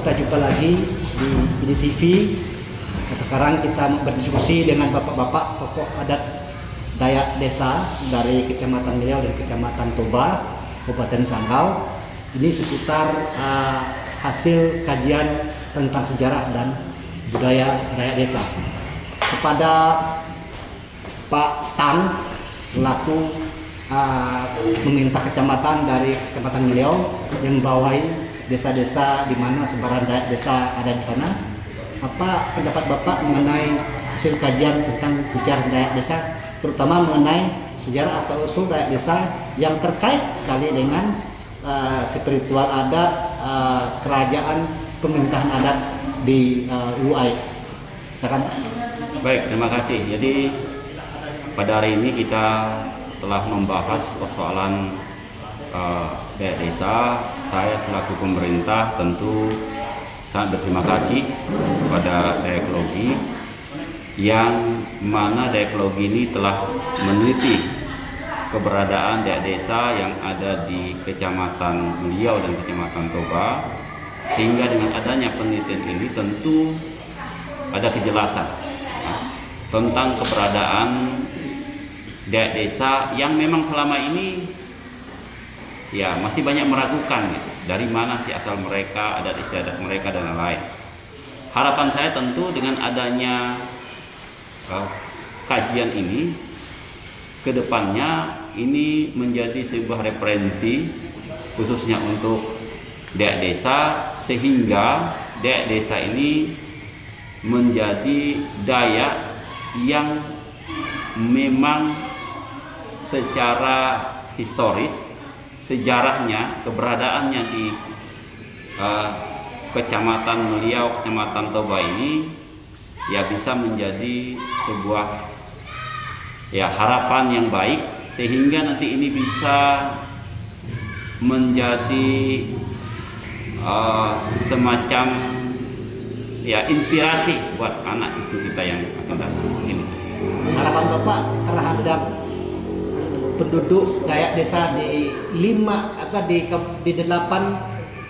kita jumpa lagi di IDI TV. Sekarang kita berdiskusi dengan bapak-bapak tokoh adat Dayak Desa dari Kecamatan Miliau dan Kecamatan Toba, Kabupaten Sanggau. Ini seputar hasil kajian tentang sejarah dan budaya Dayak Desa. Kepada Pak Tang selaku pemerintah kecamatan dari Kecamatan Miliau yang membawahi desa-desa di mana sebaran Dayak Desa ada di sana. Apa pendapat Bapak mengenai hasil kajian tentang sejarah Dayak Desa, terutama mengenai sejarah asal-usul Dayak Desa yang terkait sekali dengan spiritual adat, kerajaan, pemerintahan adat di UAI. Silakan. Baik, terima kasih. Jadi pada hari ini kita telah membahas persoalan Dayak Desa. Saya selaku pemerintah tentu sangat berterima kasih kepada Dayaklogi yang mana Dayaklogi ini telah meneliti keberadaan Dayak Desa yang ada di Kecamatan Miliau dan Kecamatan Toba, sehingga dengan adanya penelitian ini tentu ada kejelasan tentang keberadaan Dayak Desa yang memang selama ini ya masih banyak meragukan gitu, dari mana sih asal mereka, adat istiadat mereka dan lain-lain. Harapan saya tentu dengan adanya kajian ini, kedepannya ini menjadi sebuah referensi khususnya untuk Dayak Desa, sehingga Dayak Desa ini menjadi Dayak yang memang secara historis, sejarahnya, keberadaannya di Kecamatan Miliau, Kecamatan Toba ini ya bisa menjadi sebuah ya harapan yang baik, sehingga nanti ini bisa menjadi semacam ya inspirasi buat anak cucu kita yang akan datang ini. Harapan Bapak terhadap penduduk Dayak Desa di 8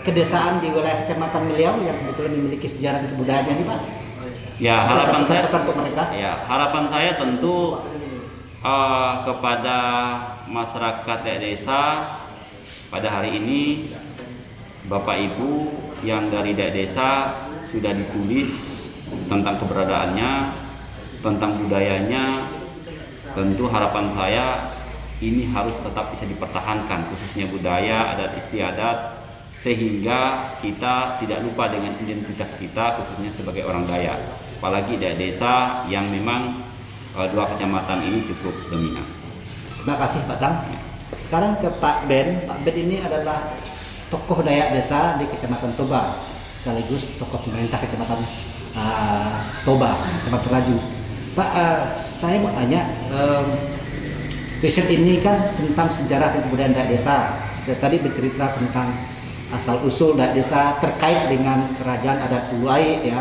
kedesaan di wilayah Kecamatan Miliau yang kebetulan memiliki sejarah dan kebudayaan ini, Pak. Ya, harapan saya pesan untuk mereka. Ya, harapan saya tentu kepada masyarakat Dayak Desa pada hari ini, Bapak Ibu yang dari Dayak Desa sudah ditulis tentang keberadaannya, tentang budayanya. Tentu harapan saya ini harus tetap bisa dipertahankan, khususnya budaya, adat istiadat, sehingga kita tidak lupa dengan identitas kita, khususnya sebagai orang Dayak. Apalagi Dayak Desa yang memang 2 kecamatan ini cukup dominan. Terima kasih Pak Tang. Sekarang ke Pak Ben. Pak Ben ini adalah tokoh Dayak Desa di Kecamatan Toba, sekaligus tokoh pemerintah Kecamatan Toba, Kecamatan Raju. Pak, saya mau tanya, riset ini kan tentang sejarah dan kebudayaan Dayak Desa. Tadi bercerita tentang asal usul Dayak Desa terkait dengan kerajaan adat Uluai, ya.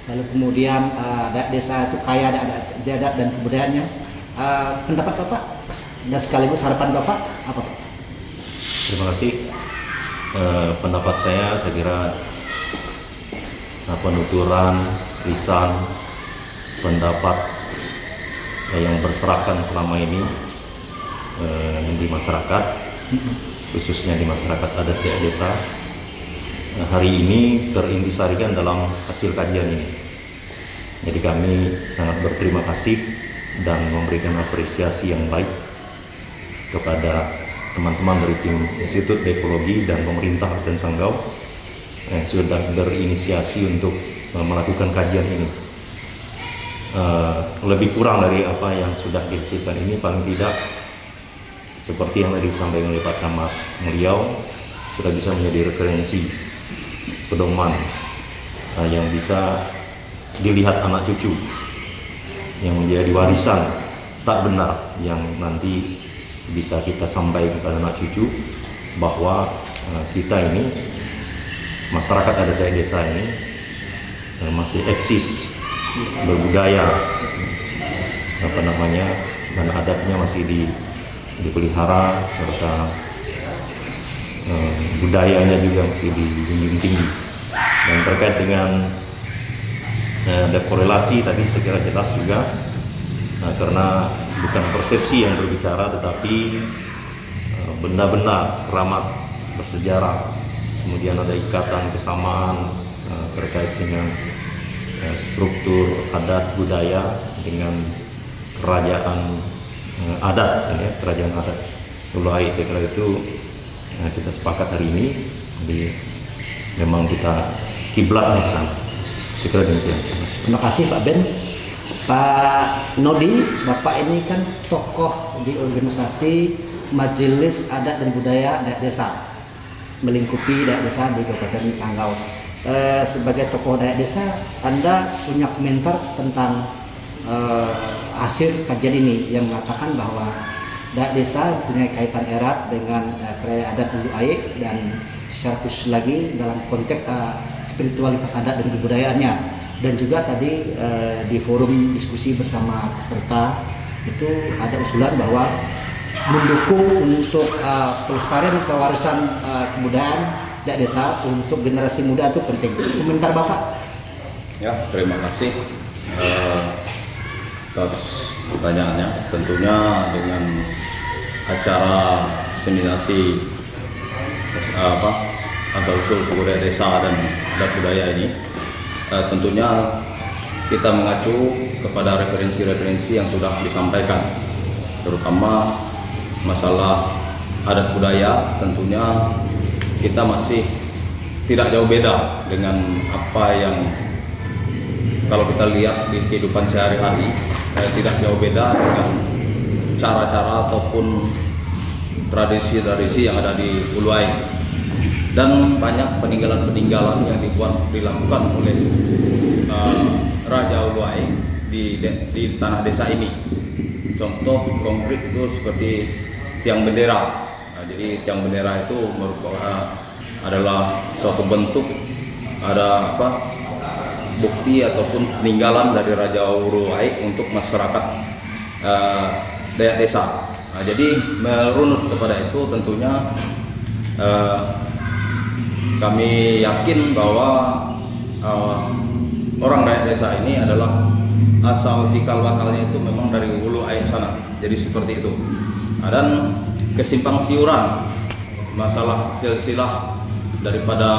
Lalu kemudian Dayak Desa itu kaya ada adat istiadat dan kebudayaannya. Pendapat Bapak dan sekaligus harapan Bapak apa, Pak? Terima kasih. Pendapat saya kira penuturan, lisan, pendapat yang berserakan selama ini di masyarakat, khususnya di masyarakat adat Dayak Desa, hari ini terintisarikan dalam hasil kajian ini. Jadi kami sangat berterima kasih dan memberikan apresiasi yang baik kepada teman-teman dari tim Institut Dayaklogi dan pemerintah Kabupaten Sanggau yang sudah berinisiasi untuk melakukan kajian ini. Lebih kurang dari apa yang sudah dihasilkan ini, paling tidak seperti yang tadi disampaikan oleh Pak Camat Miliau, sudah bisa menjadi referensi pedoman yang bisa dilihat anak cucu, yang menjadi warisan tak benar yang nanti bisa kita sampaikan kepada anak cucu bahwa kita ini, masyarakat adat Dayak Desa ini masih eksis, berbudaya, dan adatnya masih dipelihara, serta budayanya juga masih dijunjung tinggi. Dan terkait dengan ada korelasi tadi saya kira jelas juga, karena bukan persepsi yang berbicara, tetapi benda-benda keramat bersejarah, kemudian ada ikatan kesamaan terkait dengan struktur adat budaya dengan kerajaan adat, ya, kerajaan adat Ulu Ai. Saya kira itu kita sepakat hari ini, jadi memang kita kiblatnya ke sana. Saya kira demikian. Terima kasih Pak Ben. Pak Nodi, Bapak ini kan tokoh di organisasi Majelis Adat dan Budaya Dayak Desa, melingkupi Dayak Desa di Kabupaten Sanggau. Sebagai tokoh Dayak Desa, Anda punya komentar tentang hasil kajian ini yang mengatakan bahwa Dayak Desa punya kaitan erat dengan kerajaan adat Ulu Ai, dan secara khusus lagi dalam konteks spiritualitas adat dan kebudayaannya. Dan juga tadi di forum diskusi bersama peserta itu ada usulan bahwa mendukung untuk pelestarian pewarisan kebudayaan Dayak Desa untuk generasi muda itu penting. Komentar Bapak? Ya, terima kasih atas pertanyaannya. Tentunya dengan acara seminasi asal usul suku Dayak Desa dan adat budaya ini, tentunya kita mengacu kepada referensi-referensi yang sudah disampaikan, terutama masalah adat budaya. Tentunya kita masih tidak jauh beda dengan apa yang kalau kita lihat di kehidupan sehari-hari, tidak jauh beda dengan cara-cara ataupun tradisi-tradisi yang ada di Ulu Ai. Dan banyak peninggalan-peninggalan yang dilakukan oleh Raja Ulu Ai di tanah desa ini. Contoh konkret itu seperti tiang bendera. Jadi tiang bendera itu merupakan adalah suatu bentuk bukti ataupun peninggalan dari Raja Ulu Ai untuk masyarakat Dayak Desa. Jadi merunut kepada itu, tentunya kami yakin bahwa orang Dayak Desa ini adalah asal cikal bakalnya itu memang dari Ulu Ai sana. Jadi seperti itu. Dan kesimpang siuran masalah silsilah daripada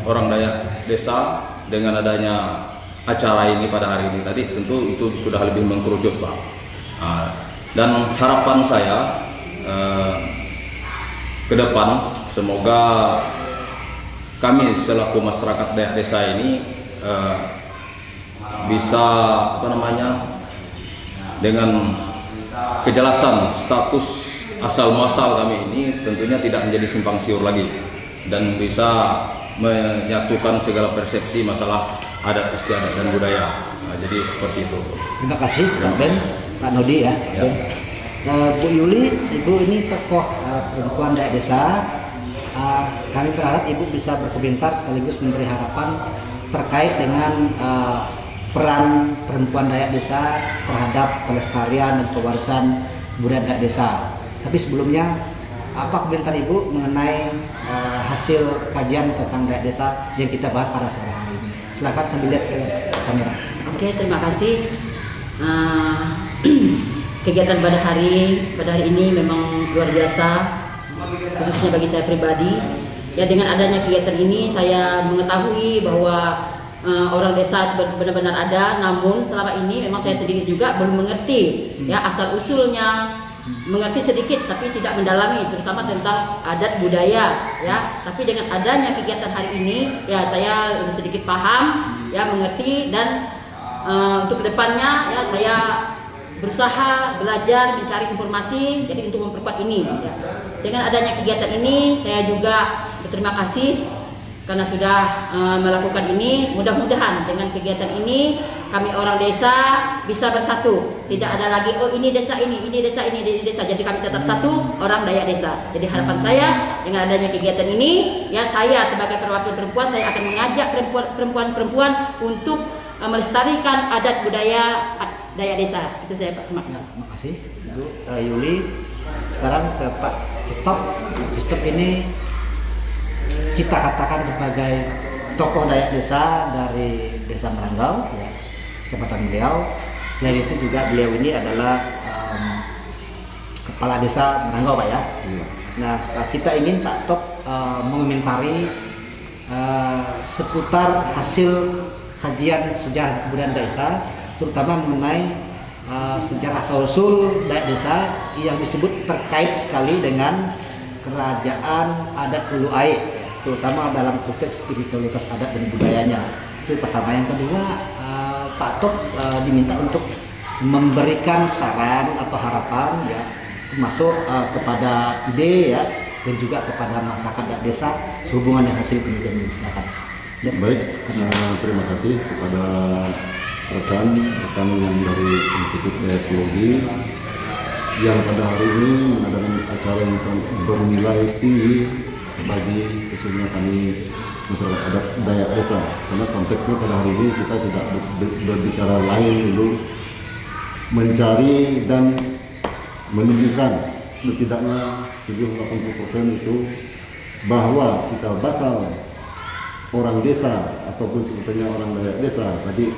orang Dayak Desa dengan adanya acara ini pada hari ini tadi, tentu itu sudah lebih mengkerucut, Pak. Dan harapan saya ke depan, semoga kami selaku masyarakat Dayak Desa ini bisa dengan kejelasan status asal muasal kami ini tentunya tidak menjadi simpang siur lagi, dan bisa menyatukan segala persepsi masalah adat istiadat dan budaya. Jadi seperti itu. Terima kasih Pak Ben, Pak Nodi ya. Bu Yuli, Ibu ini tokoh perempuan Dayak Desa. Kami berharap Ibu bisa berkomentar sekaligus memberi harapan terkait dengan peran perempuan Dayak Desa terhadap pelestarian dan pewarisan budaya Dayak Desa. Tapi sebelumnya, apa komentar Ibu mengenai hasil kajian tentang Dayak Desa yang kita bahas pada sore hari ini? Silakan sambil lihat ke kamera. Oke, terima kasih. Kegiatan pada hari ini memang luar biasa, khususnya bagi saya pribadi. Ya, dengan adanya kegiatan ini saya mengetahui bahwa orang desa benar-benar ada, namun selama ini memang saya sendiri juga belum mengerti ya asal usulnya, mengerti sedikit tapi tidak mendalami, terutama tentang adat budaya ya. Tapi dengan adanya kegiatan hari ini ya saya lebih sedikit paham ya, mengerti, dan untuk kedepannya ya saya berusaha belajar mencari informasi jadi untuk memperkuat ini ya. Dengan adanya kegiatan ini saya juga berterima kasih karena sudah melakukan ini. Mudah-mudahan dengan kegiatan ini kami orang desa bisa bersatu. Tidak ada lagi ini desa ini desa ini desa. Jadi kami tetap satu orang Dayak Desa. Jadi harapan saya dengan adanya kegiatan ini ya, saya sebagai perwakilan perempuan saya akan mengajak perempuan-perempuan untuk melestarikan adat budaya Dayak Desa. Itu saya Pak. Terima kasih Bu Yuli. Sekarang ke Pak Istop. Istop ini kita katakan sebagai tokoh Dayak Desa dari Desa Meranggau, ya, Kecamatan Beliau. Selain itu juga beliau ini adalah Kepala Desa Meranggau, Pak ya. Nah, kita ingin Pak Top mengomentari seputar hasil kajian sejarah kebudayaan desa, terutama mengenai sejarah asal-usul Dayak Desa yang disebut terkait sekali dengan kerajaan adat Hulu Aik, ya, terutama dalam konteks spiritualitas adat dan budayanya. Itu pertama. Yang kedua, Pak Top diminta untuk memberikan saran atau harapan, ya, termasuk kepada ide, ya, dan juga kepada masyarakat Dayak Desa sehubungan dengan hasil penelitian ini. Silakan. Ya. Baik, terima kasih kepada rekan yang dari Institut Etnologi yang pada hari ini mengadakan acara yang sangat bernilai tinggi bagi khususnya kami masyarakat adat Dayak Desa, karena konteksnya pada hari ini kita tidak berbicara lain dulu, mencari dan menunjukkan setidaknya 70-80% itu bahwa cikal bakal orang desa ataupun sebetulnya orang Dayak Desa tadi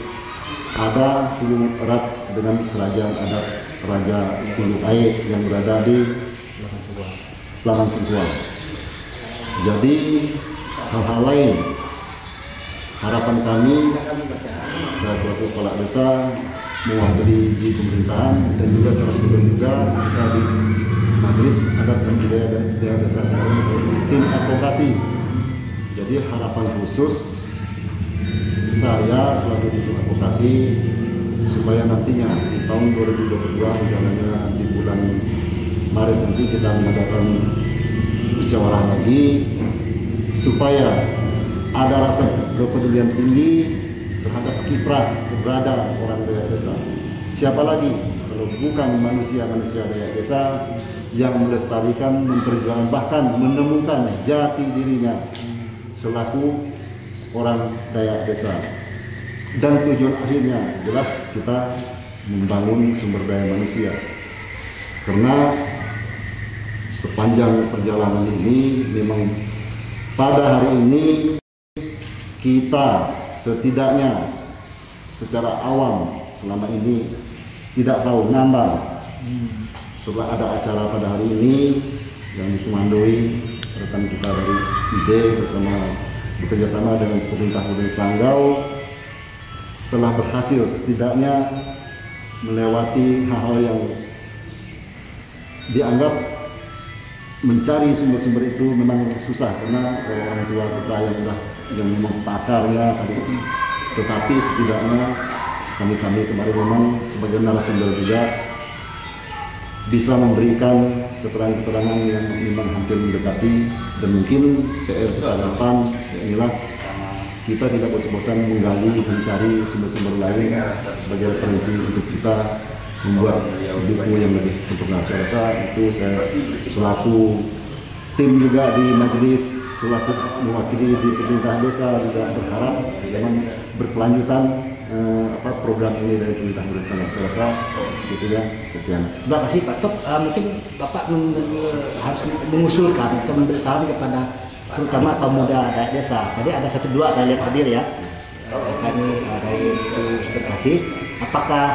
ada hubungan erat dengan kerajaan adat Raja Hulu Aik yang berada di Laman Sengkuang. Jadi hal-hal lain, harapan kami, saya selaku kepala desa mewakili di pemerintahan dan juga secara pribadi juga kita di Majelis Adat dan Budaya Dayak Desa tim advokasi. Jadi harapan khusus saya selalu di tim advokasi supaya nantinya di tahun 2022 rencananya di bulan Maret nanti kita mengadakan musyawarah lagi supaya ada rasa kepedulian tinggi terhadap kiprah keberadaan orang Dayak Desa. Siapa lagi kalau bukan manusia-manusia Dayak Desa yang melestarikan, memperjuangkan, bahkan menemukan jati dirinya selaku orang Dayak Desa. Dan tujuan akhirnya jelas kita membangun sumber daya manusia. Karena sepanjang perjalanan ini memang pada hari ini kita setidaknya secara awam selama ini tidak tahu nambah. Setelah ada acara pada hari ini yang dikomandoi rekan kita dari IDE bekerjasama dengan pemerintah Kabupaten Sanggau telah berhasil setidaknya melewati hal-hal yang dianggap mencari sumber-sumber itu memang susah karena orang tua kita yang memang pakarnya tetapi setidaknya kami kemarin memang sebagai narasumber juga bisa memberikan keterangan-keterangan yang memang hampir mendekati, dan mungkin PR kita depan inilah kita tidak bosan-bosan menggali mencari sumber-sumber lain sebagai referensi untuk kita membuat buku yang lebih sempurna. Saya rasa itu saya selaku tim juga di majelis, selaku mewakili di pemerintah desa juga berharap memang berkelanjutan program ini dari pemerintah desa. Saya rasa itu sudah sekian. Terima kasih Pak Top. Mungkin Bapak harus mengusulkan atau memberi saran kepada terutama kaum muda Dayak Desa. Tadi ada 1-2 saya lihat hadir ya. Kami dari ekspektasi. Apakah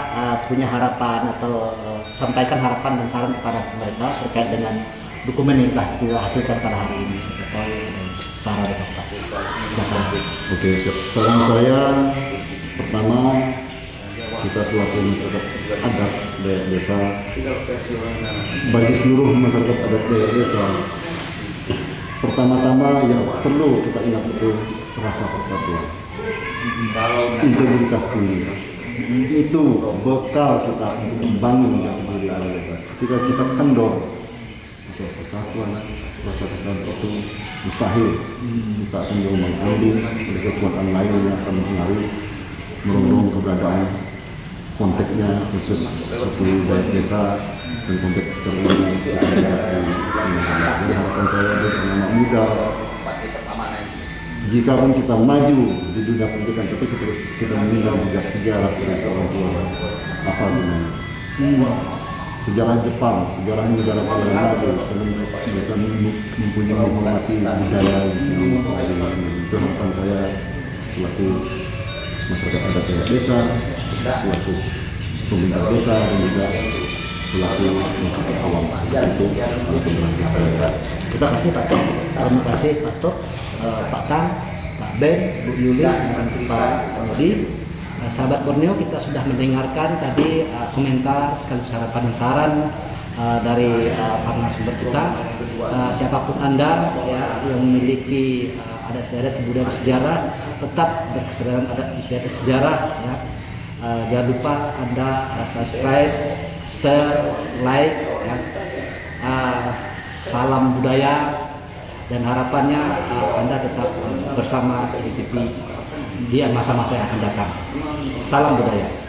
punya harapan atau sampaikan harapan dan saran kepada mereka terkait dengan dokumen yang telah dihasilkan pada hari ini? Saran dari Bapak. Silakan. Oke, saran saya pertama, kita selaku masyarakat adat Dayak Desa, bagi seluruh masyarakat adat Dayak Desa, pertama-tama yang perlu kita ingat itu rasa persatuan, integritas tinggi. Itu bekal kita untuk membangun jati diri Dayak Desa. Ketika kita kendor rasa persatuan, rasa kesatuan itu mustahil. Kita akan mengambil dari kekuatan lain yang akan mempengaruhi merundung keberadaan konteksnya khusus seperti Dayak Desa dan konteks sekarang yang kita lihat di harapan saya dari anak muda, jika pun kita maju di dunia pendidikan tapi kita meninggal jejak sejarah dari seorang tua apa gunanya. sejarah Jepang, sejarah negara Palembang mereka mempunyai menghormati budaya itu harapan saya selaku masyarakat adat desa, selaku pemerintah desa dan juga selaku masyarakat awam itu Terima kasih Pak Tok, terima kasih Pak Tok, Pak Kang, Pak Ben, Bu Yuli, dan Pak Rudi. Sahabat Borneo, kita sudah mendengarkan tadi komentar sekaligus harapan dan saran dari para narasumber kita. Siapapun Anda ya, yang memiliki adat istiadat budaya sejarah, tetap berkesadaran adat istiadat sejarah ya. Jangan lupa Anda subscribe, share, like ya. Salam budaya dan harapannya Anda tetap bersama IDTV di masa-masa yang akan datang. Salam budaya.